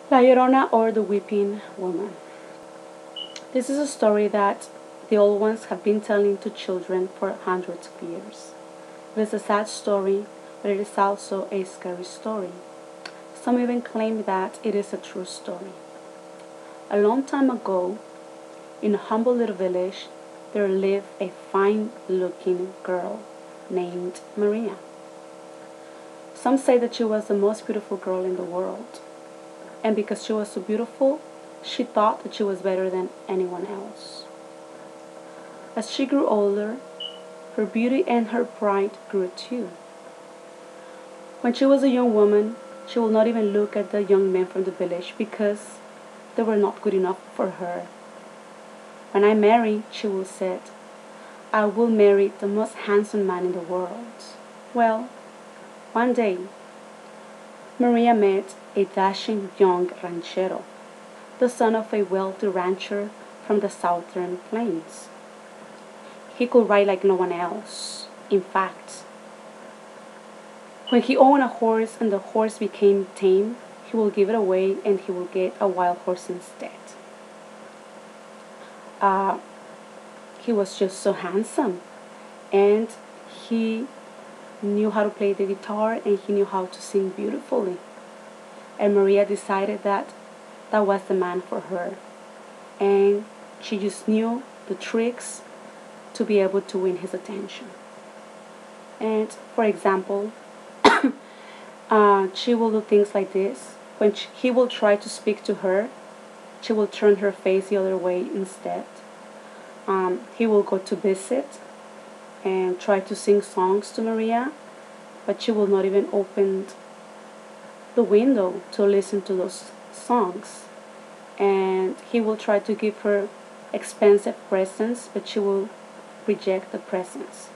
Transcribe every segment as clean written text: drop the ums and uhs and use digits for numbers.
La Llorona, or the Weeping Woman. This is a story that the old ones have been telling to children for hundreds of years. It is a sad story, but it is also a scary story. Some even claim that it is a true story. A long time ago, in a humble little village, there lived a fine-looking girl named Maria. Some say that she was the most beautiful girl in the world. And because she was so beautiful, she thought that she was better than anyone else. As she grew older, her beauty and her pride grew too. When she was a young woman, she would not even look at the young men from the village because they were not good enough for her. When I marry, she would say, I will marry the most handsome man in the world. Well, one day, Maria met a dashing young ranchero, the son of a wealthy rancher from the southern plains. He could ride like no one else. In fact, when he owned a horse and the horse became tame, he will give it away and he will get a wild horse instead. He was just so handsome, and he knew how to play the guitar and he knew how to sing beautifully. And Maria decided that that was the man for her. And she just knew the tricks to be able to win his attention. And for example, she will do things like this. When he will try to speak to her, she will turn her face the other way instead. He will go to visit and try to sing songs to Maria, but she will not even open the window to listen to those songs. And he will try to give her expensive presents, but she will reject the presents.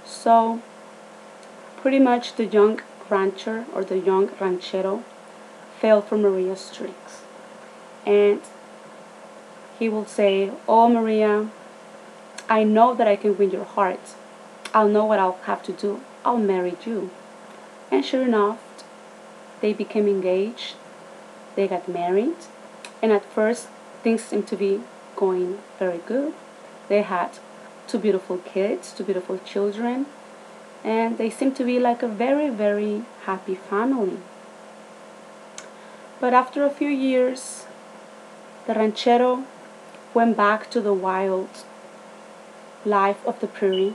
So pretty much the young rancher or the young ranchero fell for Maria's tricks. And he will say, oh Maria, I know that I can win your heart. I'll know what I'll have to do. I'll marry you. And sure enough, they became engaged. They got married. And at first, things seemed to be going very good. They had two beautiful kids, two beautiful children. And they seemed to be like a very, very happy family. But after a few years, the ranchero went back to the wild life of the prairie,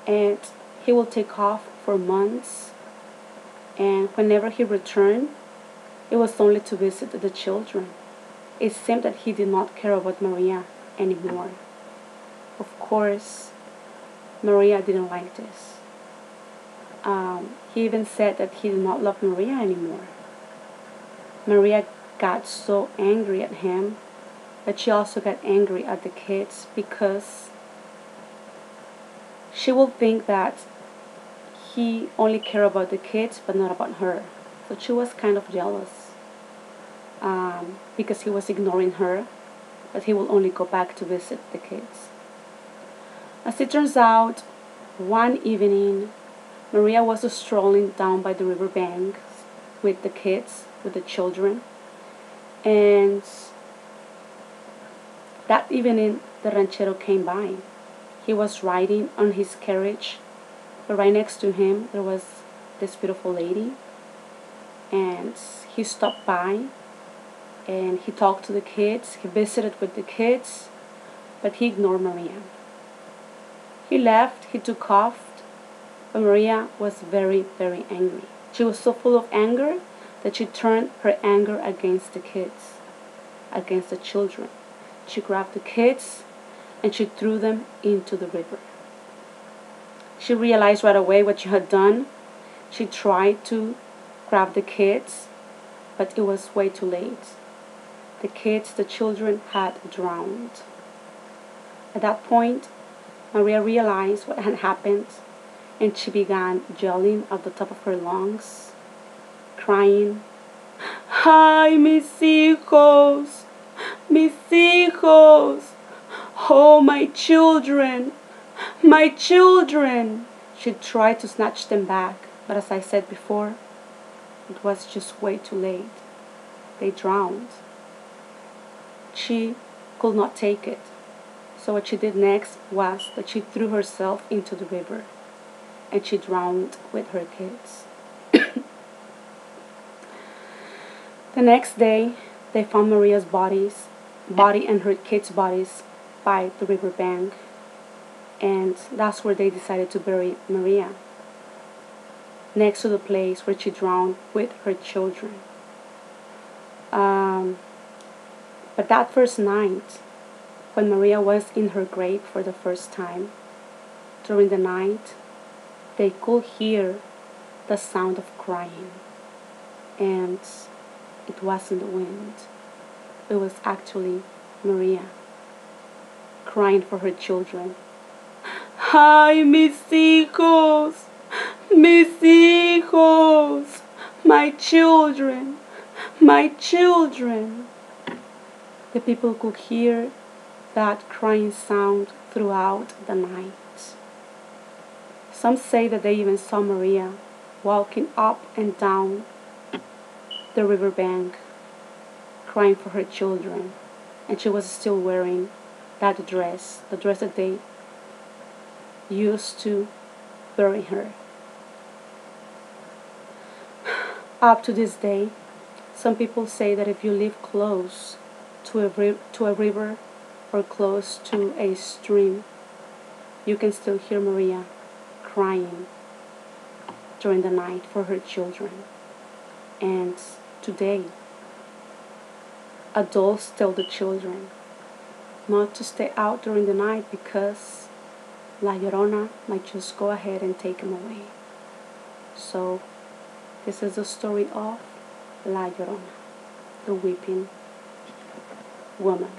and he will take off for months, and whenever he returned, it was only to visit the children. It seemed that he did not care about Maria anymore. Of course, Maria didn't like this. He even said that he did not love Maria anymore. Maria got so angry at him that she also got angry at the kids, because she will think that he only cared about the kids but not about her. So she was kind of jealous because he was ignoring her, but he will only go back to visit the kids. As it turns out, one evening, Maria was strolling down by the river bank with the kids, with the children, and that evening the ranchero came by. He was riding on his carriage, but right next to him there was this beautiful lady, and he stopped by and he talked to the kids, he visited with the kids, but he ignored Maria. He left, he took off, but Maria was very, very angry. She was so full of anger that she turned her anger against the kids, against the children. She grabbed the kids and she threw them into the river. She realized right away what she had done. She tried to grab the kids, but it was way too late. The kids, the children, had drowned. At that point, Maria realized what had happened, and she began yelling at the top of her lungs, crying, "Ay, mis hijos! Mis hijos! Oh, my children! My children!" She tried to snatch them back, but as I said before, it was just way too late. they drowned. She could not take it. So what she did next was that she threw herself into the river and she drowned with her kids. The next day, they found Maria's body and her kids' bodies by the riverbank, and that's where they decided to bury Maria, next to the place where she drowned with her children. Um, but that first night, when Maria was in her grave for the first time, during the night, they could hear the sound of crying, and it wasn't the wind. It was actually Maria crying for her children. Ay, mis hijos, mis hijos, my children, my children. The people could hear that crying sound throughout the night. Some say that they even saw Maria walking up and down the riverbank, crying for her children, and she was still wearing that dress, the dress that they used to bury her. Up to this day, some people say that if you live close to a river or close to a stream, you can still hear Maria crying during the night for her children. And today, adults tell the children not to stay out during the night because La Llorona might just go ahead and take them away. So, this is the story of La Llorona, the weeping woman.